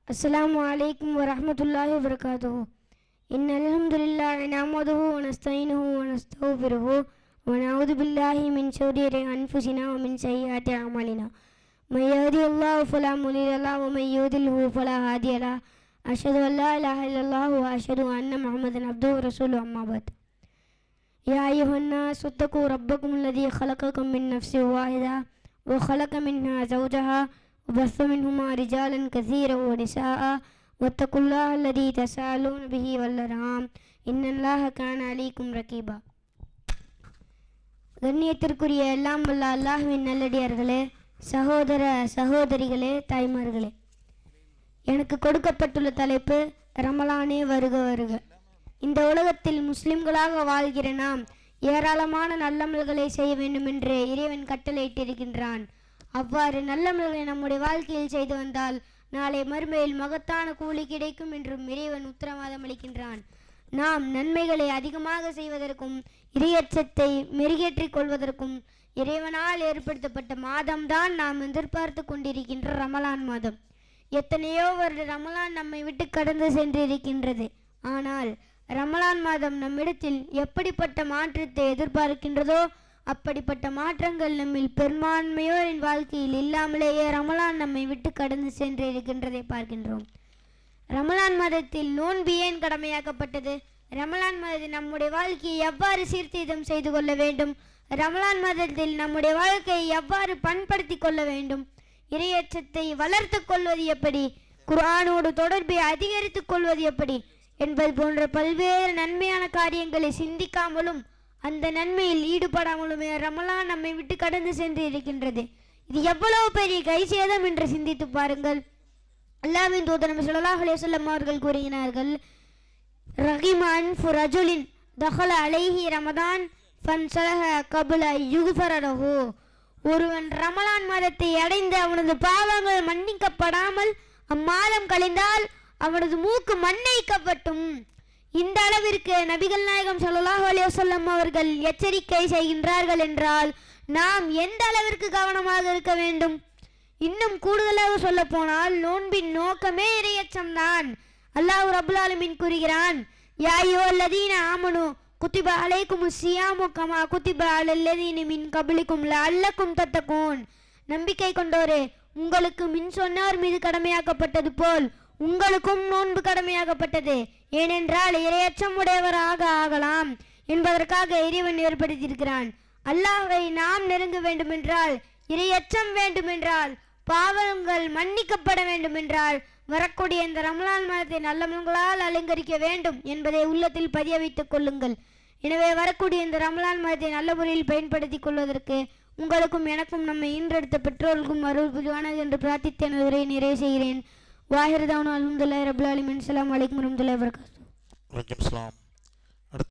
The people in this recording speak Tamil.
अस्सलामु अलैकुम वरहमतुल्लाहि वबरकातुहू। इन्नल हम्दुलिल्लाहि नहमदुहू व नस्तईनुहु व नस्तगफिरुहू व नऊज़ु बिल्लाहि मिन शुरूरि अनफुसिना व मिन सय्यिआति अअमालिना। मन यहदिहिल्लाहु फला मुदिल्ल लहु व मन युद्लिल्हु फला हादिय लहु। अशहदु अन ला इलाहा इल्लल्लाह व अशहदु अन्न मुहम्मदन अब्दुहु व रसूलुहु अम्मा बाद। या अय्युहन्नास इत्तक़ू रब्बकुमुल्लज़ी खलक़कुम मिन नफ्सिन वाहिदा व खलक़ मिन्हा ज़ौजहा वबस्स मिन्हुमा रिजालन कसीरन व निसाअ वत्तक़ुल्लाह அல்லதி தஸாலூன பிஹி வல் அர்ஹாம் இன்னல்லாஹ கான அலைக்கும் ரகீபா. கண்ணியத்திற்குரிய எல்லாம் வல்ல அல்லாஹ்வின் நல்லடியார்களே, சகோதர சகோதரிகளே, தாய்மார்களே, எனக்கு கொடுக்கப்பட்டுள்ள தலைப்பு ரமலானே வருக வருக. இந்த உலகத்தில் முஸ்லிம்களாக வாழ்கிற நாம் ஏராளமான நல்லமல்களை செய்ய வேண்டும் என்று இறைவன் கட்டளையிட்டிருக்கின்றான். அவ்வாறு நல்லமல்களை நம்முடைய வாழ்க்கையில் செய்து வந்தால் நாளை மறுமையில் மகத்தான கூலி கிடைக்கும் என்றும் இறைவன் உத்தரவாதம் அளிக்கின்றான். நாம் நன்மைகளை அதிகமாக செய்வதற்கும் இறையச்சத்தை மெருகேற்றிக் கொள்வதற்கும் இறைவனால் ஏற்படுத்தப்பட்ட மாதம்தான் நாம் எதிர்பார்த்து கொண்டிருக்கின்ற ரமலான் மாதம். எத்தனையோ வருட ரமலான் நம்மை விட்டு கடந்து சென்றிருக்கின்றது. ஆனால் ரமலான் மாதம் நம்மிடத்தில் எப்படிப்பட்ட மாற்றத்தை எதிர்பார்க்கின்றதோ அப்படிப்பட்ட மாற்றங்கள் நம்மில் பெரும்பான்மையோரின் வாழ்க்கையில் இல்லாமலேயே ரமலான் நம்மை விட்டு கடந்து சென்று இருக்கின்றதை பார்க்கின்றோம். ரமலான் மாதத்தில் நோன்பு ஏன் கடமையாக்கப்பட்டது? ரமலான் மாதத்தில் நம்முடைய வாழ்க்கையை எவ்வாறு சீர்திருத்தம் செய்து கொள்ள வேண்டும்? ரமலான் மாதத்தில் நம்முடைய வாழ்க்கையை எவ்வாறு பண்படுத்தி கொள்ள வேண்டும்? இறையச்சத்தை வளர்த்து கொள்வது எப்படி? குர்ஆனோடு தொடர்பை அதிகரித்துக் கொள்வது எப்படி என்பது போன்ற பல்வேறு நன்மையான காரியங்களை சிந்திக்காமலும் அந்த நன்மையில் ஈடுபடாமலுமே ரமலான் நம்மை விட்டு கடந்து சென்று இருக்கின்றது. இது எவ்வளவு பெரிய கைசேதம் என்று சிந்தித்து பாருங்கள். அல்லாஹ்வின் தூதர் நபி ஸல்லல்லாஹு அலைஹி வஸல்லம் அவர்கள் கூறுகிறார்கள், ரஹிம அன்ஃபு ரஜுலின் தஹல அலைஹி ரமதான் ஃபன்ஸலஹ கப்ல யுக்ஃபர லஹு. ஒருவன் ரமலான் மாதத்தை அடைந்து அவனது பாவங்கள் மன்னிக்கப்படாமல் அம்மாதம் கழிந்தால் அவனது மூக்கு மன்னிக்கப்பட்டும். இந்த அளவிற்கு நபிகள் நாயகம் ஸல்லல்லாஹு அலைஹி வஸல்லம் அவர்கள் எச்சரிக்கை செய்கின்றார்கள் என்றால் நாம் எந்த அளவிற்கு கவனமாக இருக்க வேண்டும்? இன்னும் கூடுதலாக சொல்ல போனால் நோன்பின் நோக்கமே இறையச்சம்தான். அல்லாஹ் ரப்புல் ஆலமீன் கூறுகிறான், யா அய்யுஹல்லதீன ஆமனு குத்திப அலைக்குமுஸ் ஸியாமு கமா குத்திப அலல்லதீன மின் கப்லிக்கும் லஅல்லக்கும் தத்தகூன். நம்பிக்கை கொண்டோரே, உங்களுக்கு மின் சொன்னோர் மீது கடமையாக்கப்பட்டது போல் உங்களுக்கும் நோன்பு கடமையாகப்பட்டது. ஏனென்றால் இறையச்சம் உடையவராக ஆகலாம் என்பதற்காக இறைவன் ஏற்படுத்தியிருக்கிறான். அல்லாஹ்வை நாம் நெருங்க வேண்டுமென்றால், இறையச்சம் வேண்டுமென்றால், பாவங்கள் மன்னிக்கப்பட வேண்டுமென்றால் வரக்கூடிய இந்த ரமலான் மாதத்தை நல்லவங்களால் அலங்கரிக்க வேண்டும் என்பதை உள்ளத்தில் பதிய வைத்துக் கொள்ளுங்கள். எனவே வரக்கூடிய இந்த ரமலான் மாதத்தை நல்ல முறையில் பயன்படுத்திக் கொள்வதற்கு உங்களுக்கும் எனக்கும் நம்மை ஈன்றெடுத்த பெற்றோருக்கும் அருள் புரிவானது என்று பிரார்த்தித்து எனது உரையை நிறைவு செய்கிறேன். வாஹிர் தௌனா அல்ஹம்துலில்லாஹி ரப்பில் ஆலமீன். அஸ்ஸலாமு அலைக்கும் வரஹ்மத்துல்லாஹி வபரகாத்துஹு. வலைக்கும் ஸலாம்.